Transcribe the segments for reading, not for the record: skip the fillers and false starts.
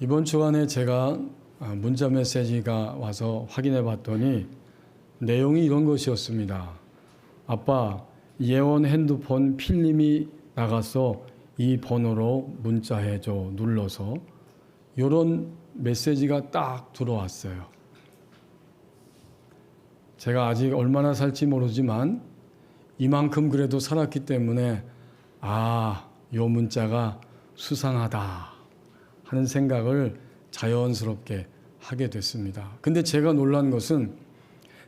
이번 주간에 제가 문자 메시지가 와서 확인해 봤더니 내용이 이런 것이었습니다. 아빠, 예원 핸드폰 필름이 나가서 이 번호로 문자해줘 눌러서 이런 메시지가 딱 들어왔어요. 제가 아직 얼마나 살지 모르지만 이만큼 그래도 살았기 때문에 요 문자가 수상하다 하는 생각을 자연스럽게 하게 됐습니다. 근데 제가 놀란 것은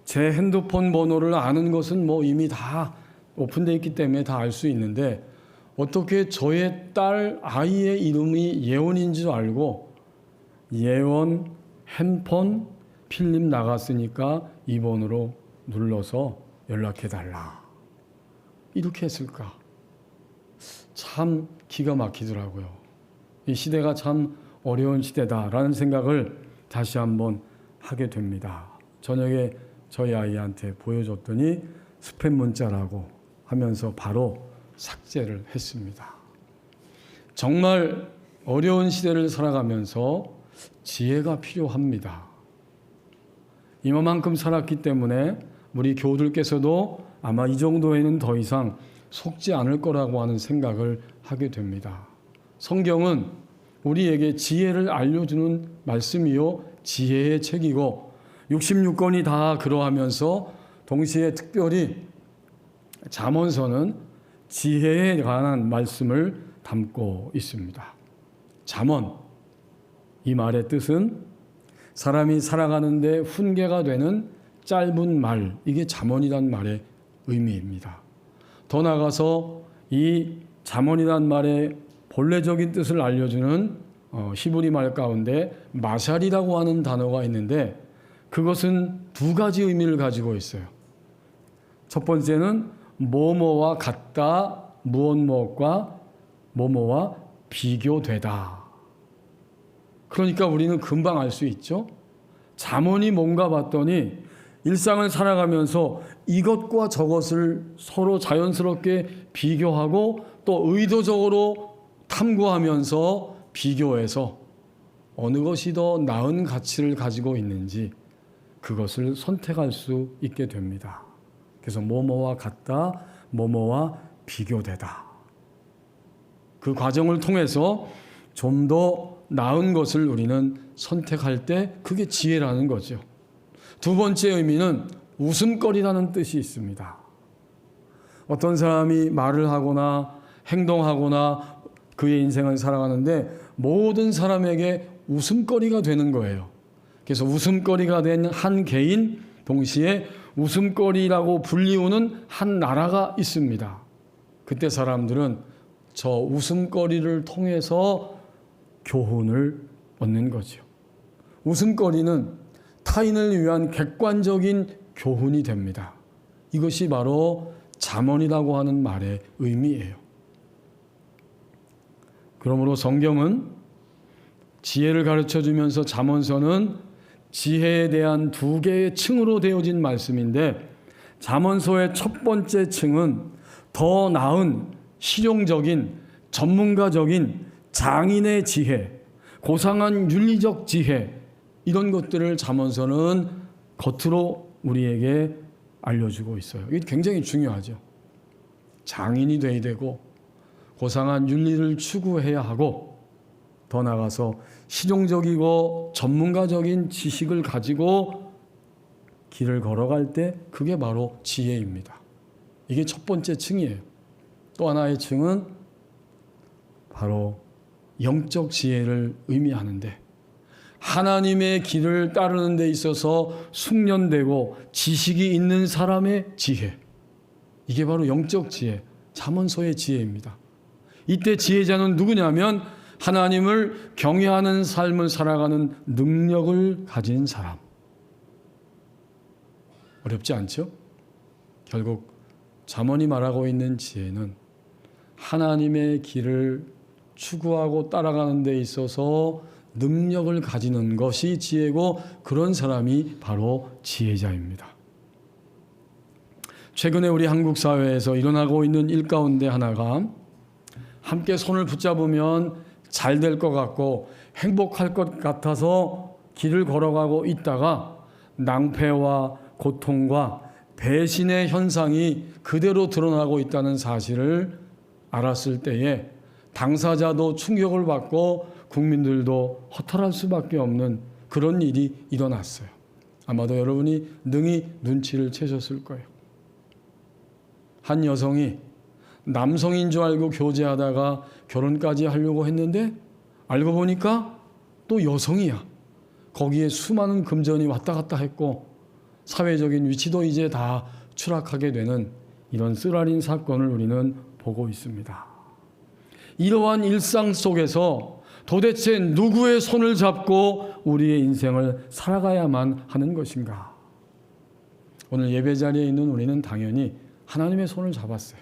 제 핸드폰 번호를 아는 것은 이미 다 오픈되어 있기 때문에 다 알 수 있는데 어떻게 저의 딸 아이의 이름이 예원인 줄 알고 예원 핸폰 필름 나갔으니까 이 번호로 눌러서 연락해달라 이렇게 했을까? 참 기가 막히더라고요. 이 시대가 참 어려운 시대다라는 생각을 다시 한번 하게 됩니다. 저녁에 저희 아이한테 보여줬더니 스팸 문자라고 하면서 바로 삭제를 했습니다. 정말 어려운 시대를 살아가면서 지혜가 필요합니다. 이만큼 살았기 때문에 우리 교우들께서도 아마 이 정도에는 더 이상 속지 않을 거라고 하는 생각을 하게 됩니다. 성경은 우리에게 지혜를 알려주는 말씀이요 지혜의 책이고 66권이 다 그러하면서 동시에 특별히 잠언서는 지혜에 관한 말씀을 담고 있습니다. 잠언, 이 말의 뜻은 사람이 살아가는데 훈계가 되는 짧은 말, 이게 잠언이란 말의 의미입니다. 더 나아가서 이 잠언이란 말의 본래적인 뜻을 알려주는 히브리 말 가운데 마샬이라고 하는 단어가 있는데 그것은 두 가지 의미를 가지고 있어요. 첫 번째는 뭐뭐와 같다, 무엇과 뭐뭐와 비교되다. 그러니까 우리는 금방 알 수 있죠. 잠언이 뭔가 봤더니 일상을 살아가면서 이것과 저것을 서로 자연스럽게 비교하고 또 의도적으로 탐구하면서 비교해서 어느 것이 더 나은 가치를 가지고 있는지 그것을 선택할 수 있게 됩니다. 그래서 뭐뭐와 같다, 뭐뭐와 비교되다. 그 과정을 통해서 좀 더 나은 것을 우리는 선택할 때 그게 지혜라는 거죠. 두 번째 의미는 웃음거리라는 뜻이 있습니다. 어떤 사람이 말을 하거나 행동하거나 그의 인생을 살아가는데 모든 사람에게 웃음거리가 되는 거예요. 그래서 웃음거리가 된 한 개인, 동시에 웃음거리라고 불리우는 한 나라가 있습니다. 그때 사람들은 저 웃음거리를 통해서 교훈을 얻는 거죠. 웃음거리는 타인을 위한 객관적인 교훈이 됩니다. 이것이 바로 잠언이라고 하는 말의 의미예요. 그러므로 성경은 지혜를 가르쳐주면서 잠언서는 지혜에 대한 두 개의 층으로 되어진 말씀인데 잠언서의 첫 번째 층은 더 나은 실용적인 전문가적인 장인의 지혜, 고상한 윤리적 지혜 이런 것들을 잠언서는 겉으로 우리에게 알려주고 있어요. 이게 굉장히 중요하죠. 장인이 돼야 되고 고상한 윤리를 추구해야 하고 더 나아가서 실용적이고 전문가적인 지식을 가지고 길을 걸어갈 때 그게 바로 지혜입니다. 이게 첫 번째 층이에요. 또 하나의 층은 바로 영적 지혜를 의미하는데 하나님의 길을 따르는 데 있어서 숙련되고 지식이 있는 사람의 지혜, 이게 바로 영적 지혜, 잠언서의 지혜입니다. 이때 지혜자는 누구냐면 하나님을 경외하는 삶을 살아가는 능력을 가진 사람. 어렵지 않죠? 결국 잠언이 말하고 있는 지혜는 하나님의 길을 추구하고 따라가는 데 있어서 능력을 가지는 것이 지혜고 그런 사람이 바로 지혜자입니다. 최근에 우리 한국 사회에서 일어나고 있는 일 가운데 하나가 함께 손을 붙잡으면 잘 될 것 같고 행복할 것 같아서 길을 걸어가고 있다가 낭패와 고통과 배신의 현상이 그대로 드러나고 있다는 사실을 알았을 때에 당사자도 충격을 받고 국민들도 허탈할 수밖에 없는 그런 일이 일어났어요. 아마도 여러분이 능히 눈치를 채셨을 거예요. 한 여성이 남성인 줄 알고 교제하다가 결혼까지 하려고 했는데 알고 보니까 또 여성이야. 거기에 수많은 금전이 왔다 갔다 했고 사회적인 위치도 이제 다 추락하게 되는 이런 쓰라린 사건을 우리는 보고 있습니다. 이러한 일상 속에서 도대체 누구의 손을 잡고 우리의 인생을 살아가야만 하는 것인가? 오늘 예배 자리에 있는 우리는 당연히 하나님의 손을 잡았어요.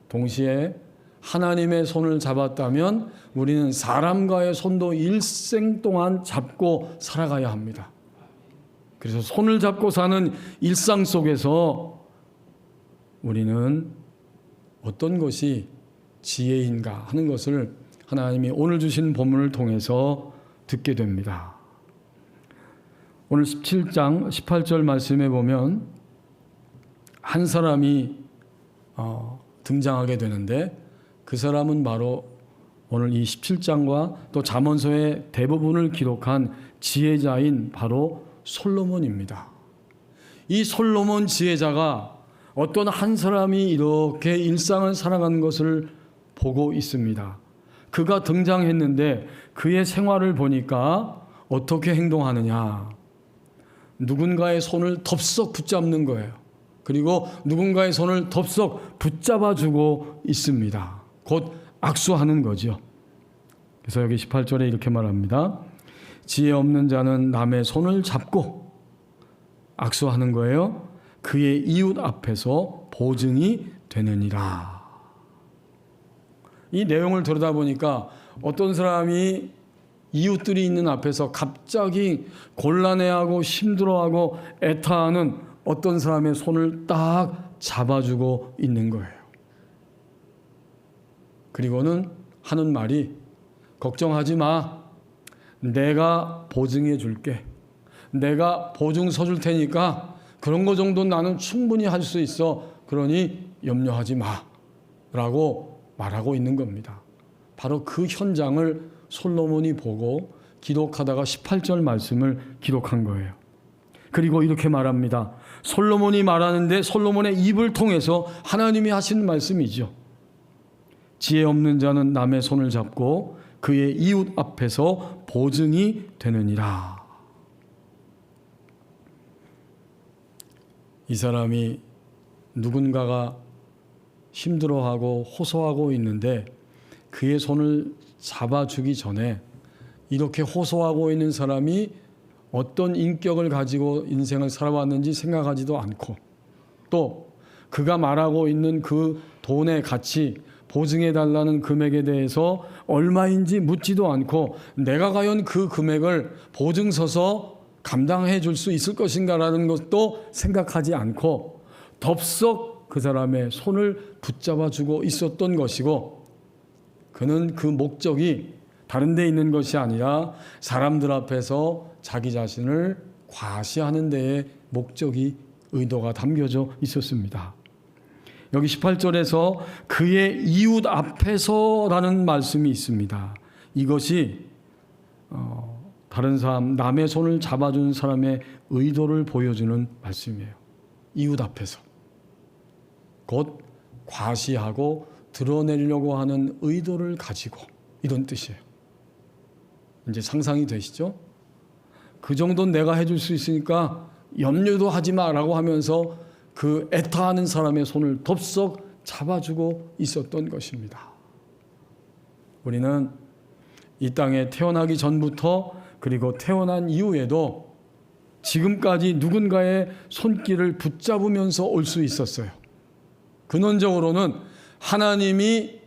동시에 하나님의 손을 잡았다면 우리는 사람과의 손도 일생 동안 잡고 살아가야 합니다. 그래서 손을 잡고 사는 일상 속에서 우리는 어떤 것이 지혜인가 하는 것을 하나님이 오늘 주신 본문을 통해서 듣게 됩니다. 오늘 17장 18절 말씀에 보면 한 사람이 등장하게 되는데 그 사람은 바로 오늘 이 17장과 또 잠언서의 대부분을 기록한 지혜자인 바로 솔로몬입니다. 이 솔로몬 지혜자가 어떤 한 사람이 이렇게 일상을 살아가는 것을 보고 있습니다. 그가 등장했는데 그의 생활을 보니까 어떻게 행동하느냐. 누군가의 손을 덥석 붙잡는 거예요. 그리고 누군가의 손을 덥석 붙잡아주고 있습니다. 곧 악수하는 거죠. 그래서 여기 18절에 이렇게 말합니다. 지혜 없는 자는 남의 손을 잡고 악수하는 거예요. 그의 이웃 앞에서 보증이 되느니라. 이 내용을 들여다보니까 어떤 사람이 이웃들이 있는 앞에서 갑자기 곤란해하고 힘들어하고 애타하는 어떤 사람의 손을 딱 잡아주고 있는 거예요. 그리고는 하는 말이 걱정하지 마. 내가 보증해 줄게. 내가 보증 서줄 테니까 그런 거 정도는 나는 충분히 할 수 있어. 그러니 염려하지 마. 라고 말하고 있는 겁니다. 바로 그 현장을 솔로몬이 보고 기록하다가 18절 말씀을 기록한 거예요. 그리고 이렇게 말합니다. 솔로몬이 말하는데 솔로몬의 입을 통해서 하나님이 하시는 말씀이죠. 지혜 없는 자는 남의 손을 잡고 그의 이웃 앞에서 보증이 되느니라. 이 사람이 누군가가 힘들어하고 호소하고 있는데 그의 손을 잡아주기 전에 이렇게 호소하고 있는 사람이 어떤 인격을 가지고 인생을 살아왔는지 생각하지도 않고 또 그가 말하고 있는 그 돈의 가치, 보증해달라는 금액에 대해서 얼마인지 묻지도 않고 내가 과연 그 금액을 보증 서서 감당해 줄 수 있을 것인가라는 것도 생각하지 않고 덥석 그 사람의 손을 붙잡아 주고 있었던 것이고 그는 그 목적이 다른 데 있는 것이 아니라 사람들 앞에서 자기 자신을 과시하는 데에 목적이 의도가 담겨져 있었습니다. 여기 18절에서 그의 이웃 앞에서라는 말씀이 있습니다. 이것이 다른 사람, 남의 손을 잡아준 사람의 의도를 보여주는 말씀이에요. 이웃 앞에서. 곧 과시하고 드러내려고 하는 의도를 가지고 이런 뜻이에요. 이제 상상이 되시죠? 그 정도는 내가 해줄 수 있으니까 염려도 하지 마라고 하면서 그 애타하는 사람의 손을 덥석 잡아주고 있었던 것입니다. 우리는 이 땅에 태어나기 전부터 그리고 태어난 이후에도 지금까지 누군가의 손길을 붙잡으면서 올 수 있었어요. 근원적으로는 하나님이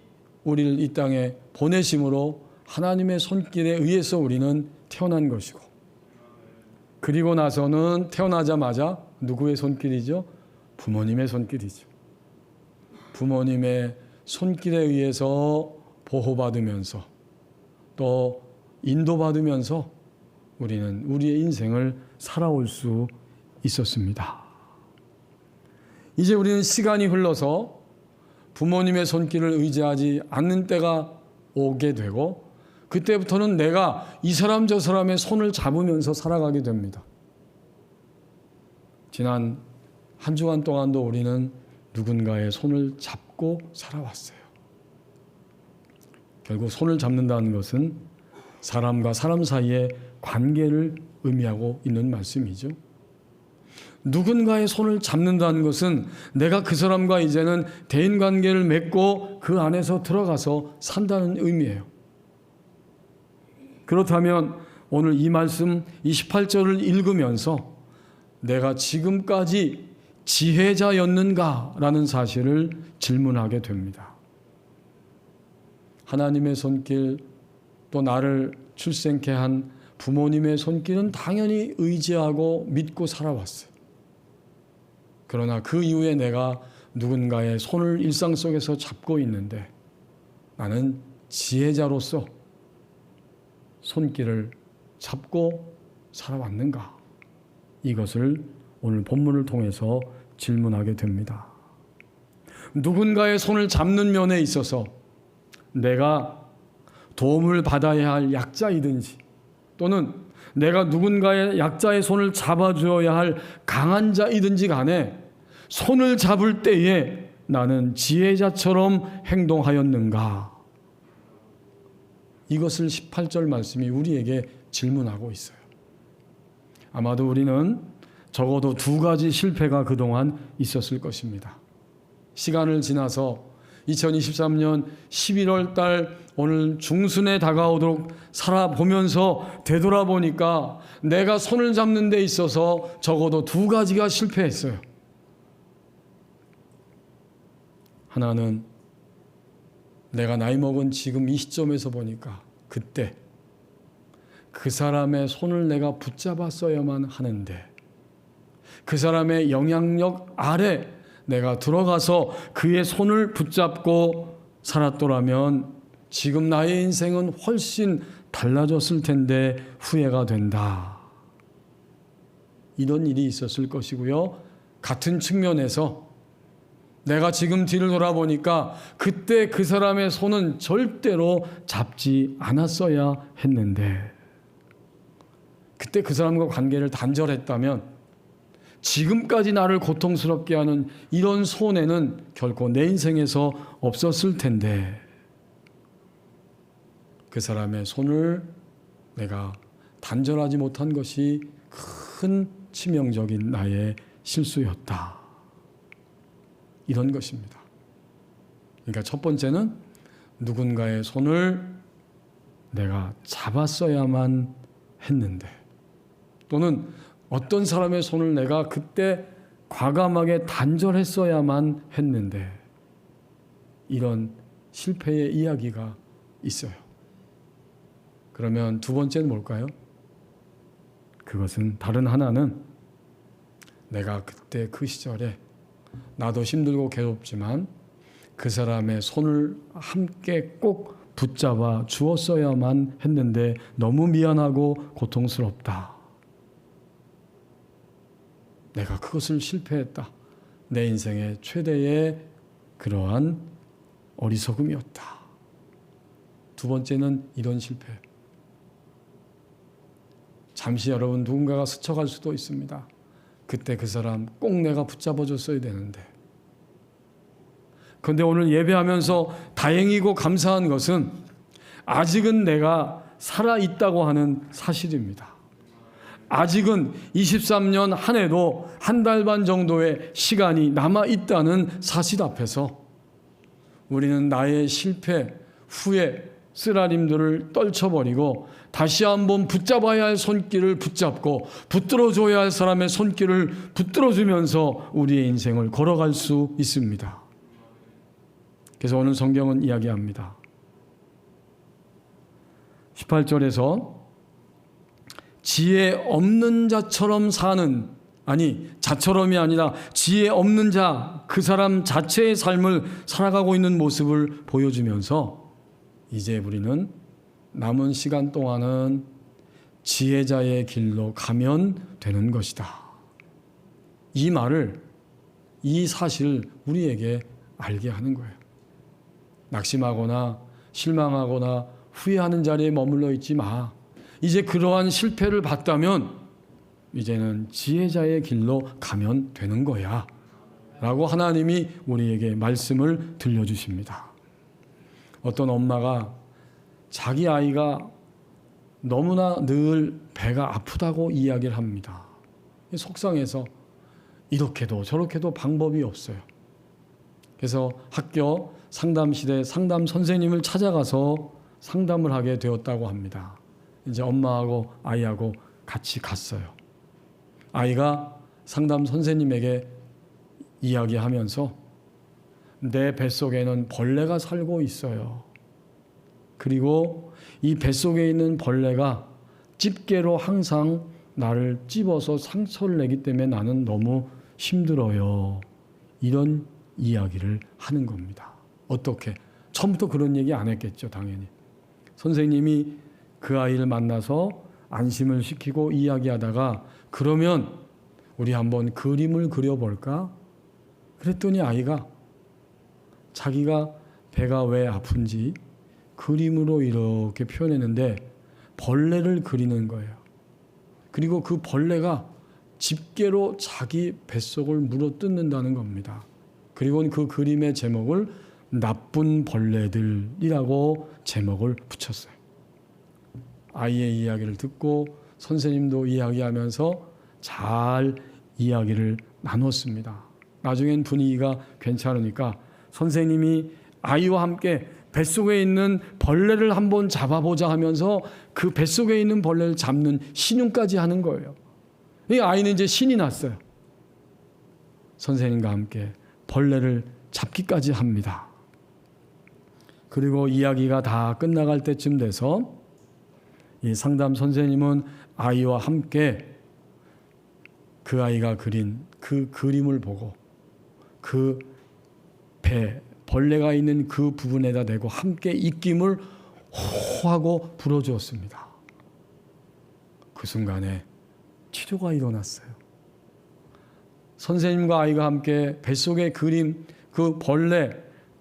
우리를 이 땅에 보내심으로 하나님의 손길에 의해서 우리는 태어난 것이고 그리고 나서는 태어나자마자 누구의 손길이죠? 부모님의 손길이죠. 부모님의 손길에 의해서 보호받으면서 또 인도받으면서 우리는 우리의 인생을 살아올 수 있었습니다. 이제 우리는 시간이 흘러서 부모님의 손길을 의지하지 않는 때가 오게 되고, 그때부터는 내가 이 사람 저 사람의 손을 잡으면서 살아가게 됩니다. 지난 한 주간 동안도 우리는 누군가의 손을 잡고 살아왔어요. 결국 손을 잡는다는 것은 사람과 사람 사이의 관계를 의미하고 있는 말씀이죠. 누군가의 손을 잡는다는 것은 내가 그 사람과 이제는 대인관계를 맺고 그 안에서 들어가서 산다는 의미예요. 그렇다면 오늘 이 말씀 28절을 읽으면서 내가 지금까지 지혜자였는가라는 사실을 질문하게 됩니다. 하나님의 손길, 또 나를 출생케 한 부모님의 손길은 당연히 의지하고 믿고 살아왔어요. 그러나 그 이후에 내가 누군가의 손을 일상 속에서 잡고 있는데 나는 지혜자로서 손길을 잡고 살아왔는가? 이것을 오늘 본문을 통해서 질문하게 됩니다. 누군가의 손을 잡는 면에 있어서 내가 도움을 받아야 할 약자이든지, 또는 내가 누군가의 약자의 손을 잡아주어야 할 강한 자이든지 간에 손을 잡을 때에 나는 지혜자처럼 행동하였는가? 이것을 18절 말씀이 우리에게 질문하고 있어요. 아마도 우리는 적어도 두 가지 실패가 그동안 있었을 것입니다. 시간을 지나서 2023년 11월 달 오늘 중순에 다가오도록 살아보면서 되돌아보니까 내가 손을 잡는 데 있어서 적어도 두 가지가 실패했어요. 하나는 내가 나이 먹은 지금 이 시점에서 보니까 그때 그 사람의 손을 내가 붙잡았어야만 하는데, 그 사람의 영향력 아래 내가 들어가서 그의 손을 붙잡고 살았더라면 지금 나의 인생은 훨씬 달라졌을 텐데 후회가 된다. 이런 일이 있었을 것이고요. 같은 측면에서 내가 지금 뒤를 돌아보니까 그때 그 사람의 손은 절대로 잡지 않았어야 했는데, 그때 그 사람과 관계를 단절했다면 지금까지 나를 고통스럽게 하는 이런 손해는 결코 내 인생에서 없었을 텐데, 그 사람의 손을 내가 단절하지 못한 것이 큰 치명적인 나의 실수였다. 이런 것입니다. 그러니까 첫 번째는 누군가의 손을 내가 잡았어야만 했는데, 또는 어떤 사람의 손을 내가 그때 과감하게 단절했어야만 했는데, 이런 실패의 이야기가 있어요. 그러면 두 번째는 뭘까요? 그것은 다른 하나는 내가 그때 그 시절에 나도 힘들고 괴롭지만 그 사람의 손을 함께 꼭 붙잡아 주었어야만 했는데 너무 미안하고 고통스럽다. 내가 그것을 실패했다. 내 인생의 최대의 그러한 어리석음이었다. 두 번째는 이런 실패. 잠시 여러분 누군가가 스쳐갈 수도 있습니다. 그때 그 사람 꼭 내가 붙잡아줬어야 되는데. 그런데 오늘 예배하면서 다행이고 감사한 것은 아직은 내가 살아있다고 하는 사실입니다. 아직은 23년 한 해도 한 달 반 정도의 시간이 남아있다는 사실 앞에서 우리는 나의 실패, 후회, 쓰라림들을 떨쳐버리고 다시 한번 붙잡아야 할 손길을 붙잡고 붙들어줘야 할 사람의 손길을 붙들어주면서 우리의 인생을 걸어갈 수 있습니다. 그래서 오늘 성경은 이야기합니다. 18절에서 지혜 없는 자처럼 사는, 아니 자처럼이 아니라 지혜 없는 자, 그 사람 자체의 삶을 살아가고 있는 모습을 보여주면서 이제 우리는 남은 시간 동안은 지혜자의 길로 가면 되는 것이다. 이 말을, 이 사실을 우리에게 알게 하는 거예요. 낙심하거나 실망하거나 후회하는 자리에 머물러 있지 마. 이제 그러한 실패를 봤다면 이제는 지혜자의 길로 가면 되는 거야 라고 하나님이 우리에게 말씀을 들려주십니다. 어떤 엄마가 자기 아이가 너무나 늘 배가 아프다고 이야기를 합니다. 속상해서 이렇게도 저렇게도 방법이 없어요. 그래서 학교 상담실에 상담 선생님을 찾아가서 상담을 하게 되었다고 합니다. 이제 엄마하고 아이하고 같이 갔어요. 아이가 상담 선생님에게 이야기하면서 내 뱃속에는 벌레가 살고 있어요. 그리고 이 뱃속에 있는 벌레가 집게로 항상 나를 찝어서 상처를 내기 때문에 나는 너무 힘들어요. 이런 이야기를 하는 겁니다. 어떻게? 처음부터 그런 얘기 안 했겠죠, 당연히. 선생님이 그 아이를 만나서 안심을 시키고 이야기하다가 그러면 우리 한번 그림을 그려볼까? 그랬더니 아이가 자기가 배가 왜 아픈지 그림으로 이렇게 표현했는데 벌레를 그리는 거예요. 그리고 그 벌레가 집게로 자기 뱃속을 물어뜯는다는 겁니다. 그리고 그 그림의 제목을 나쁜 벌레들이라고 제목을 붙였어요. 아이의 이야기를 듣고 선생님도 이야기하면서 잘 이야기를 나눴습니다. 나중엔 분위기가 괜찮으니까 선생님이 아이와 함께 뱃속에 있는 벌레를 한번 잡아보자 하면서 그 뱃속에 있는 벌레를 잡는 신용까지 하는 거예요. 이 아이는 이제 신이 났어요. 선생님과 함께 벌레를 잡기까지 합니다. 그리고 이야기가 다 끝나갈 때쯤 돼서 이 상담 선생님은 아이와 함께 그 아이가 그린 그 그림을 보고 그 배, 벌레가 있는 그 부분에다 대고 함께 입김을 호하고 불어주었습니다. 그 순간에 치료가 일어났어요. 선생님과 아이가 함께 뱃속에 그린 그 벌레,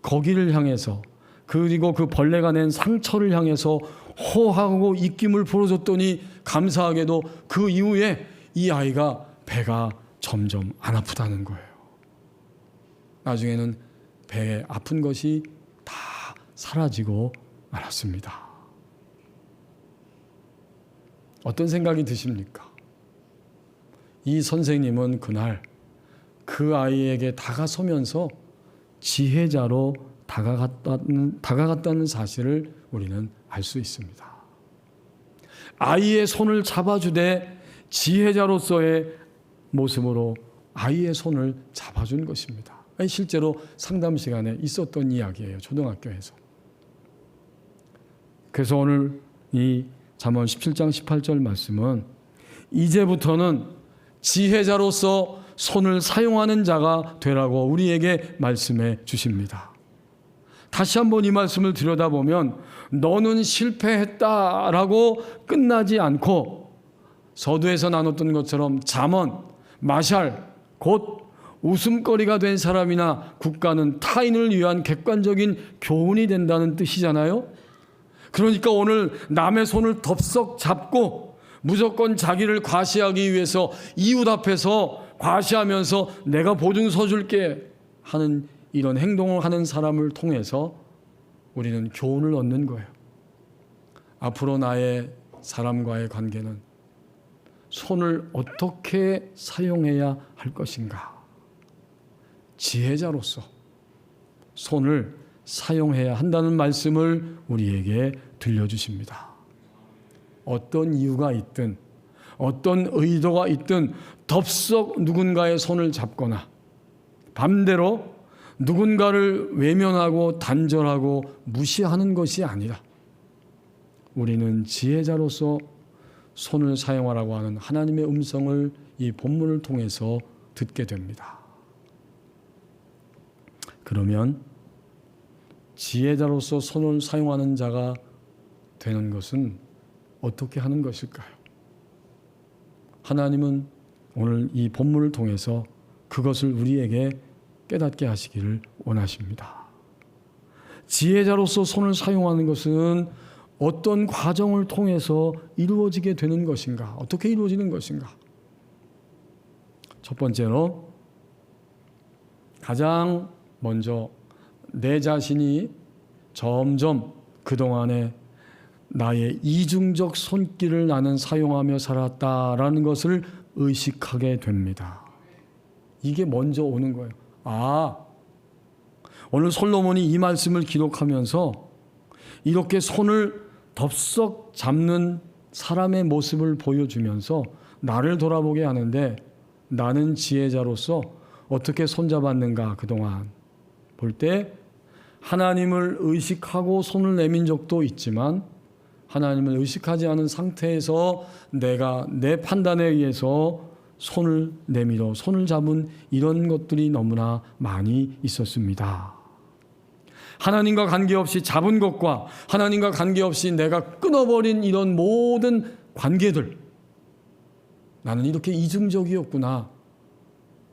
거기를 향해서 그리고 그 벌레가 낸 상처를 향해서 호하고 입김을 불어줬더니 감사하게도 그 이후에 이 아이가 배가 점점 안 아프다는 거예요. 나중에는 배에 아픈 것이 다 사라지고 말았습니다. 어떤 생각이 드십니까? 이 선생님은 그날 그 아이에게 다가서면서 지혜자로 다가갔다는 사실을 우리는 알 수 있습니다. 아이의 손을 잡아주되 지혜자로서의 모습으로 아이의 손을 잡아준 것입니다. 실제로 상담 시간에 있었던 이야기예요. 초등학교에서. 그래서 오늘 이 잠언 17장 18절 말씀은 이제부터는 지혜자로서 손을 사용하는 자가 되라고 우리에게 말씀해 주십니다. 다시 한번 이 말씀을 들여다보면 너는 실패했다라고 끝나지 않고 서두에서 나눴던 것처럼 잠언, 마샬, 곧 웃음거리가 된 사람이나 국가는 타인을 위한 객관적인 교훈이 된다는 뜻이잖아요. 그러니까 오늘 남의 손을 덥석 잡고 무조건 자기를 과시하기 위해서 이웃 앞에서 과시하면서 내가 보증 서줄게 하는 이런 행동을 하는 사람을 통해서 우리는 교훈을 얻는 거예요. 앞으로 나의 사람과의 관계는 손을 어떻게 사용해야 할 것인가? 지혜자로서 손을 사용해야 한다는 말씀을 우리에게 들려주십니다. 어떤 이유가 있든 어떤 의도가 있든 덥석 누군가의 손을 잡거나 반대로 누군가를 외면하고 단절하고 무시하는 것이 아니라 우리는 지혜자로서 손을 사용하라고 하는 하나님의 음성을 이 본문을 통해서 듣게 됩니다. 그러면 지혜자로서 손을 사용하는 자가 되는 것은 어떻게 하는 것일까요? 하나님은 오늘 이 본문을 통해서 그것을 우리에게 깨닫게 하시기를 원하십니다. 지혜자로서 손을 사용하는 것은 어떤 과정을 통해서 이루어지게 되는 것인가? 어떻게 이루어지는 것인가? 첫 번째로 가장 먼저 내 자신이 점점 그동안에 나의 이중적 손길을 나는 사용하며 살았다라는 것을 의식하게 됩니다. 이게 먼저 오는 거예요. 오늘 솔로몬이 이 말씀을 기록하면서 이렇게 손을 덥석 잡는 사람의 모습을 보여주면서 나를 돌아보게 하는데, 나는 지혜자로서 어떻게 손잡았는가 그동안 볼 때 하나님을 의식하고 손을 내민 적도 있지만 하나님을 의식하지 않은 상태에서 내가 내 판단에 의해서 손을 내밀어 손을 잡은 이런 것들이 너무나 많이 있었습니다. 하나님과 관계없이 잡은 것과 하나님과 관계없이 내가 끊어버린 이런 모든 관계들, 나는 이렇게 이중적이었구나.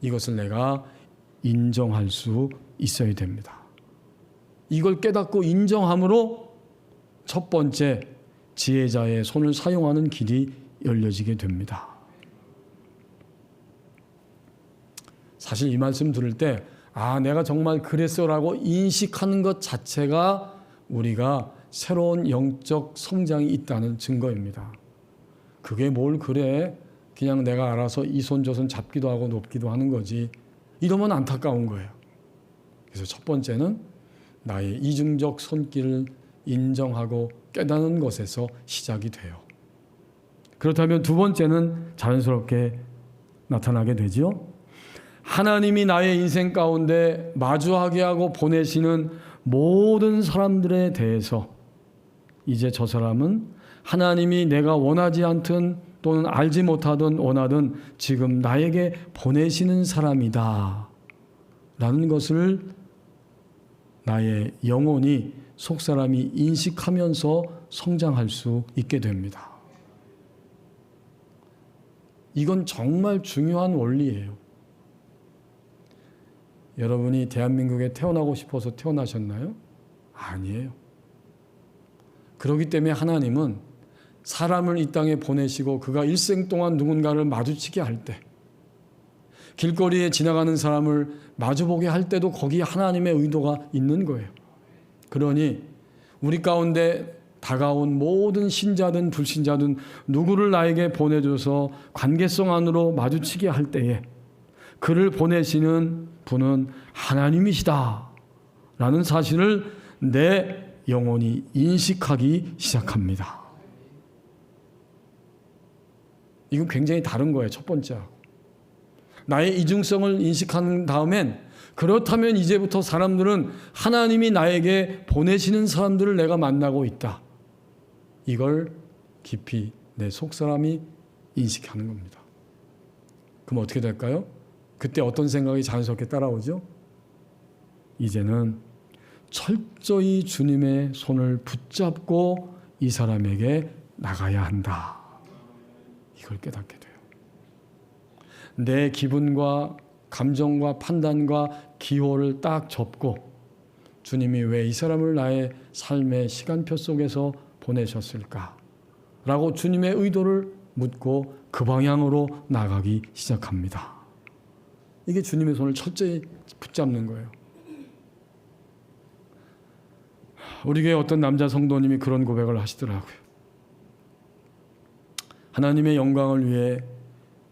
이것을 내가 인정할 수 있어야 됩니다. 이걸 깨닫고 인정함으로 첫 번째 지혜자의 손을 사용하는 길이 열려지게 됩니다. 사실 이 말씀 들을 때 내가 정말 그랬어라고 인식하는 것 자체가 우리가 새로운 영적 성장이 있다는 증거입니다. 그게 뭘 그래? 그냥 내가 알아서 이 손 저 손 잡기도 하고 높기도 하는 거지. 이러면 안타까운 거예요. 그래서 첫 번째는 나의 이중적 손길을 인정하고 깨닫는 것에서 시작이 돼요. 그렇다면 두 번째는 자연스럽게 나타나게 되죠. 하나님이 나의 인생 가운데 마주하게 하고 보내시는 모든 사람들에 대해서 이제 저 사람은 하나님이 내가 원하지 않든 또는 알지 못하든 원하든 지금 나에게 보내시는 사람이다 라는 것을 나의 영혼이 속사람이 인식하면서 성장할 수 있게 됩니다. 이건 정말 중요한 원리예요. 여러분이 대한민국에 태어나고 싶어서 태어나셨나요? 아니에요. 그렇기 때문에 하나님은 사람을 이 땅에 보내시고 그가 일생 동안 누군가를 마주치게 할 때, 길거리에 지나가는 사람을 마주보게 할 때도 거기에 하나님의 의도가 있는 거예요. 그러니 우리 가운데 다가온 모든 신자든 불신자든 누구를 나에게 보내줘서 관계성 안으로 마주치게 할 때에 그를 보내시는 분은 하나님이시다 라는 사실을 내 영혼이 인식하기 시작합니다. 이건 굉장히 다른 거예요. 첫 번째하고. 나의 이중성을 인식한 다음엔 그렇다면 이제부터 사람들은 하나님이 나에게 보내시는 사람들을 내가 만나고 있다. 이걸 깊이 내 속사람이 인식하는 겁니다. 그럼 어떻게 될까요? 그때 어떤 생각이 자연스럽게 따라오죠? 이제는 철저히 주님의 손을 붙잡고 이 사람에게 나가야 한다. 이걸 깨닫게 돼요. 내 기분과 감정과 판단과 기호를 딱 접고 주님이 왜 이 사람을 나의 삶의 시간표 속에서 보내셨을까? 라고 주님의 의도를 묻고 그 방향으로 나가기 시작합니다. 이게 주님의 손을 철저히 붙잡는 거예요. 우리 교회 어떤 남자 성도님이 그런 고백을 하시더라고요. 하나님의 영광을 위해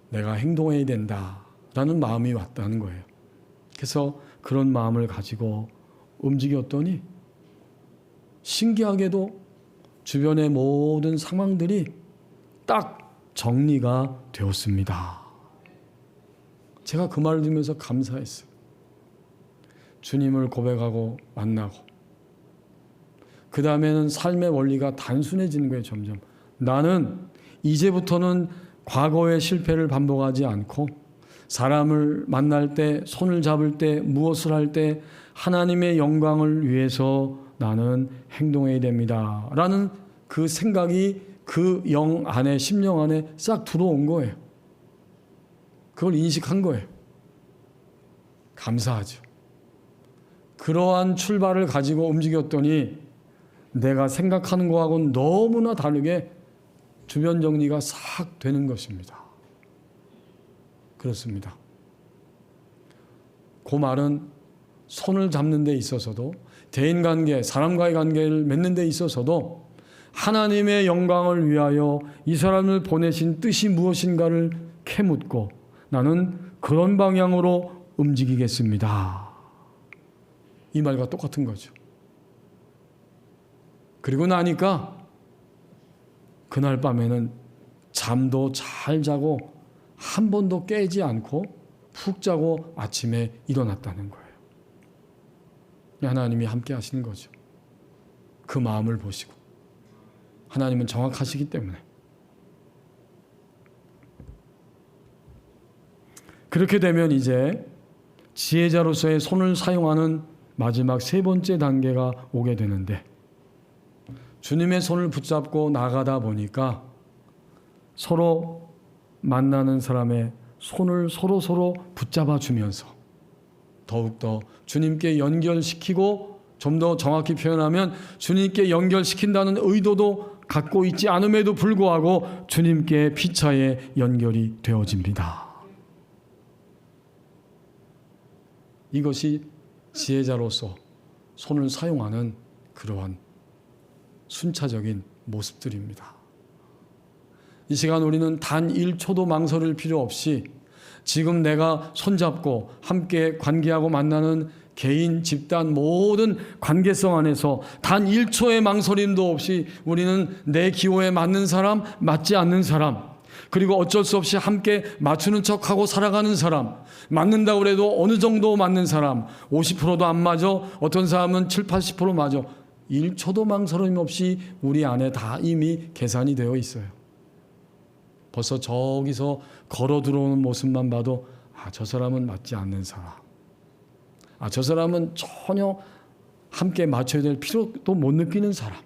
내가 행동해야 된다라는 마음이 왔다는 거예요. 그래서 그런 마음을 가지고 움직였더니 신기하게도 주변의 모든 상황들이 딱 정리가 되었습니다. 제가 그 말을 들으면서 감사했어요. 주님을 고백하고 만나고 그 다음에는 삶의 원리가 단순해지는 거예요. 점점 나는 이제부터는 과거의 실패를 반복하지 않고 사람을 만날 때, 손을 잡을 때, 무엇을 할 때 하나님의 영광을 위해서 나는 행동해야 됩니다 라는 그 생각이 그 영 안에, 심령 안에 싹 들어온 거예요. 그걸 인식한 거예요. 감사하죠. 그러한 출발을 가지고 움직였더니 내가 생각하는 거하고는 너무나 다르게 주변 정리가 싹 되는 것입니다. 그렇습니다. 그 말은 손을 잡는 데 있어서도, 대인관계, 사람과의 관계를 맺는 데 있어서도 하나님의 영광을 위하여 이 사람을 보내신 뜻이 무엇인가를 캐묻고 나는 그런 방향으로 움직이겠습니다. 이 말과 똑같은 거죠. 그리고 나니까 그날 밤에는 잠도 잘 자고 한 번도 깨지 않고 푹 자고 아침에 일어났다는 거예요. 하나님이 함께 하시는 거죠. 그 마음을 보시고. 하나님은 정확하시기 때문에. 그렇게 되면 이제 지혜자로서의 손을 사용하는 마지막 세 번째 단계가 오게 되는데, 주님의 손을 붙잡고 나가다 보니까 서로 만나는 사람의 손을 서로 붙잡아 주면서 더욱더 주님께 연결시키고, 좀 더 정확히 표현하면 주님께 연결시킨다는 의도도 갖고 있지 않음에도 불구하고 주님께 피차에 연결이 되어집니다. 이것이 지혜자로서 손을 사용하는 그러한 순차적인 모습들입니다. 이 시간 우리는 단 1초도 망설일 필요 없이 지금 내가 손잡고 함께 관계하고 만나는 개인, 집단, 모든 관계성 안에서 단 1초의 망설임도 없이 우리는 내 기호에 맞는 사람, 맞지 않는 사람, 그리고 어쩔 수 없이 함께 맞추는 척하고 살아가는 사람, 맞는다고 해도 어느 정도 맞는 사람, 50%도 안 맞아, 어떤 사람은 7, 80% 맞아. 1초도 망설임 없이 우리 안에 다 이미 계산이 되어 있어요. 벌써 저기서 걸어 들어오는 모습만 봐도 저 사람은 맞지 않는 사람, 저 사람은 전혀 함께 맞춰야 될 필요도 못 느끼는 사람,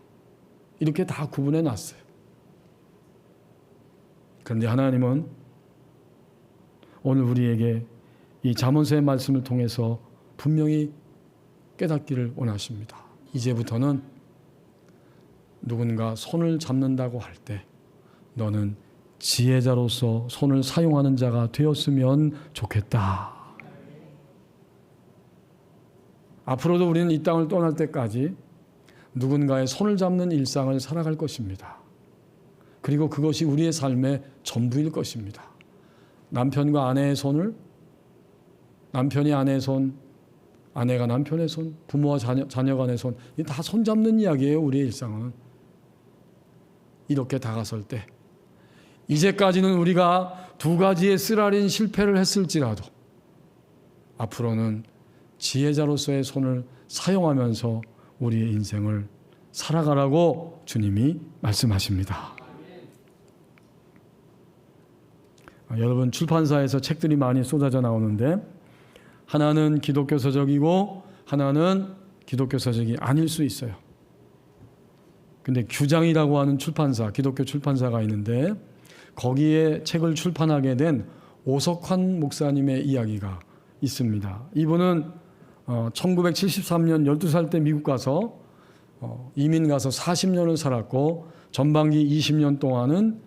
이렇게 다 구분해 놨어요. 그런데 하나님은 오늘 우리에게 이 잠언서의 말씀을 통해서 분명히 깨닫기를 원하십니다. 이제부터는 누군가 손을 잡는다고 할 때 너는 지혜자로서 손을 사용하는 자가 되었으면 좋겠다. 앞으로도 우리는 이 땅을 떠날 때까지 누군가의 손을 잡는 일상을 살아갈 것입니다. 그리고 그것이 우리의 삶의 전부일 것입니다. 남편과 아내의 손을, 남편이 아내의 손, 아내가 남편의 손, 부모와 자녀 간의 손, 이 다 손잡는 이야기예요. 우리의 일상은. 이렇게 다가설 때 이제까지는 우리가 두 가지의 쓰라린 실패를 했을지라도 앞으로는 지혜자로서의 손을 사용하면서 우리의 인생을 살아가라고 주님이 말씀하십니다. 여러분, 출판사에서 책들이 많이 쏟아져 나오는데 하나는 기독교 서적이고 하나는 기독교 서적이 아닐 수 있어요. 근데 규장이라고 하는 출판사, 기독교 출판사가 있는데 거기에 책을 출판하게 된 오석환 목사님의 이야기가 있습니다. 이분은 1973년 12살 때 미국 가서 이민 가서 40년을 살았고 전반기 20년 동안은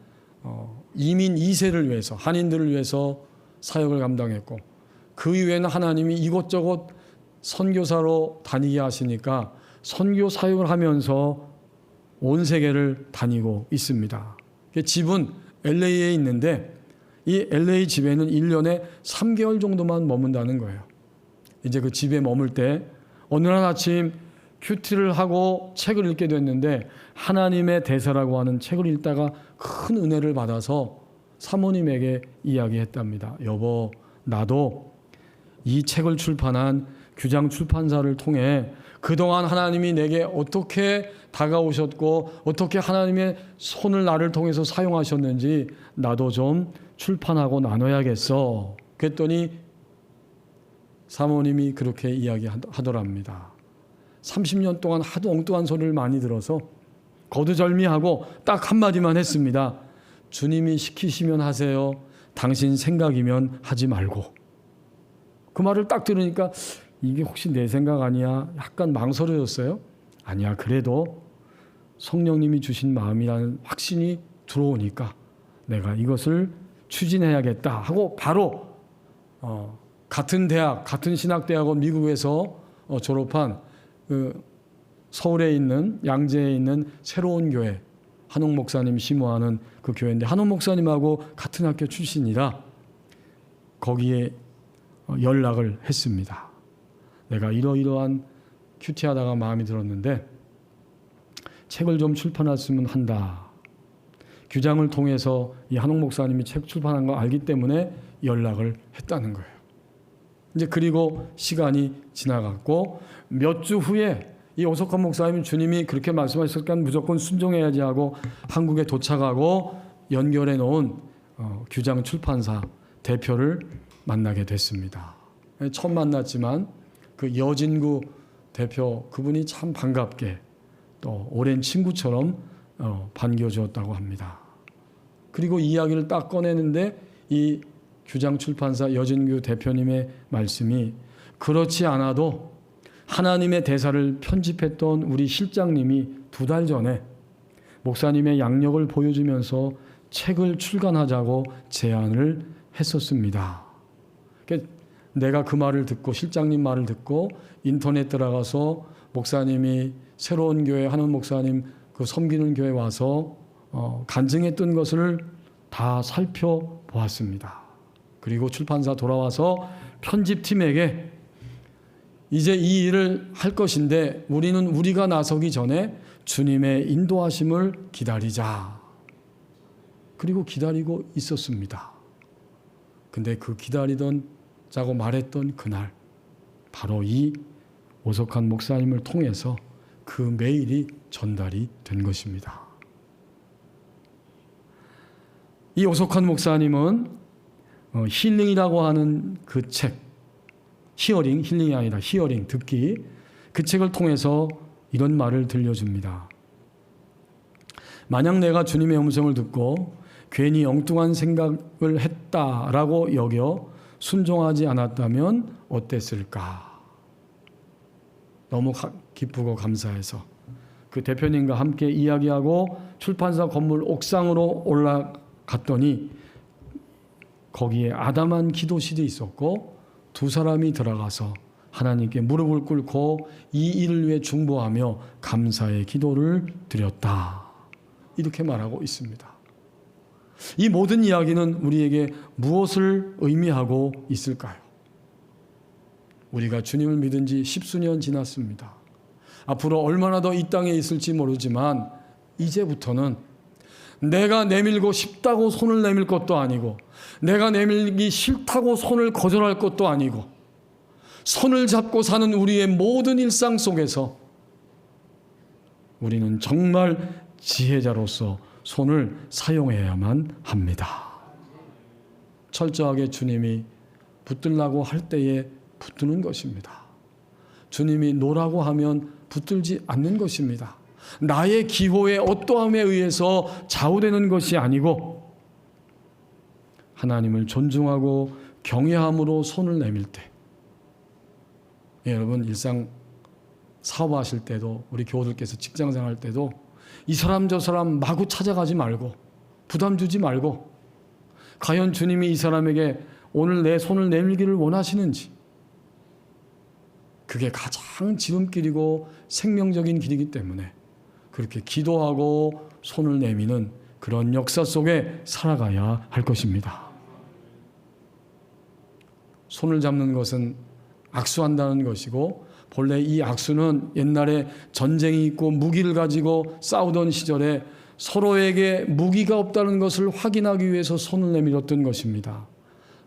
이민 2세를 위해서, 한인들을 위해서 사역을 감당했고, 그 이후에는 하나님이 이곳저곳 선교사로 다니게 하시니까 선교 사역을 하면서 온 세계를 다니고 있습니다. 집은 LA에 있는데 이 LA 집에는 1년에 3개월 정도만 머문다는 거예요. 이제 그 집에 머물 때 어느 날 아침 큐티를 하고 책을 읽게 됐는데 하나님의 대사라고 하는 책을 읽다가 큰 은혜를 받아서 사모님에게 이야기했답니다. 여보, 나도 이 책을 출판한 규장 출판사를 통해 그동안 하나님이 내게 어떻게 다가오셨고 어떻게 하나님의 손을 나를 통해서 사용하셨는지 나도 좀 출판하고 나눠야겠어. 그랬더니 사모님이 그렇게 이야기하더랍니다. 30년 동안 하도 엉뚱한 소리를 많이 들어서 거두절미하고 딱 한마디만 했습니다. 주님이 시키시면 하세요. 당신 생각이면 하지 말고. 그 말을 딱 들으니까 이게 혹시 내 생각 아니야? 약간 망설여졌어요. 아니야, 그래도 성령님이 주신 마음이라는 확신이 들어오니까 내가 이것을 추진해야겠다 하고 바로 같은 대학, 같은 신학대학원 미국에서 졸업한 서울에 있는 양재에 있는 새로운 교회, 한옥 목사님 심호하는 그 교회인데 한옥 목사님하고 같은 학교 출신이라 거기에 연락을 했습니다. 내가 이러이러한 큐티하다가 마음이 들었는데 책을 좀 출판했으면 한다. 규장을 통해서 이 한옥 목사님이 책 출판한 거 알기 때문에 연락을 했다는 거예요. 이제 그리고 시간이 지나갔고 몇 주 후에 이 오석환 목사님이 주님이 그렇게 말씀하셨으니까 무조건 순종해야지 하고 한국에 도착하고 연결해 놓은 규장 출판사 대표를 만나게 됐습니다. 처음 만났지만 그 여진구 대표 그분이 참 반갑게 또 오랜 친구처럼 반겨주었다고 합니다. 그리고 이야기를 딱 꺼내는데 이 규장 출판사 여진구 대표님의 말씀이 그렇지 않아도 하나님의 대사를 편집했던 우리 실장님이 2달 전에 목사님의 양력을 보여주면서 책을 출간하자고 제안을 했었습니다. 내가 그 말을 듣고 실장님 말을 듣고 인터넷 들어가서 목사님이 새로운 교회 한옥 목사님 그 섬기는 교회 와서 간증했던 것을 다 살펴보았습니다. 그리고 출판사 돌아와서 편집팀에게 이제 이 일을 할 것인데 우리는 우리가 나서기 전에 주님의 인도하심을 기다리자. 그리고 기다리고 있었습니다. 근데 그 기다리자고 말했던 그날 바로 이 오석환 목사님을 통해서 그 메일이 전달이 된 것입니다. 이 오석환 목사님은 힐링이라고 하는 그 책, 히어링, 힐링이 아니라 히어링, 듣기, 그 책을 통해서 이런 말을 들려줍니다. 만약 내가 주님의 음성을 듣고 괜히 엉뚱한 생각을 했다라고 여겨 순종하지 않았다면 어땠을까? 너무 기쁘고 감사해서 그 대표님과 함께 이야기하고 출판사 건물 옥상으로 올라갔더니 거기에 아담한 기도실이 있었고 2사람이 들어가서 하나님께 무릎을 꿇고 이 일을 위해 중보하며 감사의 기도를 드렸다. 이렇게 말하고 있습니다. 이 모든 이야기는 우리에게 무엇을 의미하고 있을까요? 우리가 주님을 믿은 지 10수년 지났습니다. 앞으로 얼마나 더 이 땅에 있을지 모르지만 이제부터는 내가 내밀고 싶다고 손을 내밀 것도 아니고 내가 내밀기 싫다고 손을 거절할 것도 아니고 손을 잡고 사는 우리의 모든 일상 속에서 우리는 정말 지혜자로서 손을 사용해야만 합니다. 철저하게 주님이 붙들라고 할 때에 붙드는 것입니다. 주님이 놓으라고 하면 붙들지 않는 것입니다. 나의 기호의 어떠함에 의해서 좌우되는 것이 아니고 하나님을 존중하고 경외함으로 손을 내밀 때, 여러분 일상 사업하실 때도 우리 교우들께서 직장생활 할 때도 이 사람 저 사람 마구 찾아가지 말고 부담 주지 말고 과연 주님이 이 사람에게 오늘 내 손을 내밀기를 원하시는지, 그게 가장 지름길이고 생명적인 길이기 때문에 그렇게 기도하고 손을 내미는 그런 역사 속에 살아가야 할 것입니다. 손을 잡는 것은 악수한다는 것이고 본래 이 악수는 옛날에 전쟁이 있고 무기를 가지고 싸우던 시절에 서로에게 무기가 없다는 것을 확인하기 위해서 손을 내밀었던 것입니다.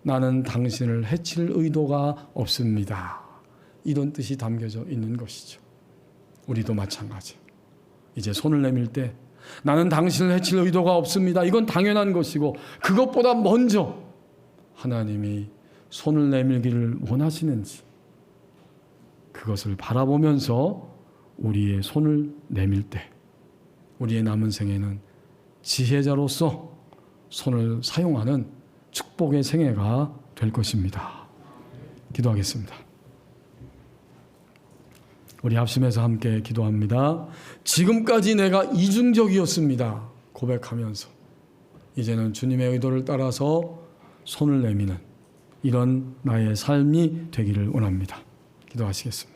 나는 당신을 해칠 의도가 없습니다. 이런 뜻이 담겨져 있는 것이죠. 우리도 마찬가지. 이제 손을 내밀 때 나는 당신을 해칠 의도가 없습니다. 이건 당연한 것이고 그것보다 먼저 하나님이 손을 내밀기를 원하시는지 그것을 바라보면서 우리의 손을 내밀 때 우리의 남은 생애는 지혜자로서 손을 사용하는 축복의 생애가 될 것입니다. 기도하겠습니다. 우리 합심해서 함께 기도합니다. 지금까지 내가 이중적이었습니다. 고백하면서 이제는 주님의 의도를 따라서 손을 내미는 이런 나의 삶이 되기를 원합니다. 기도하시겠습니다.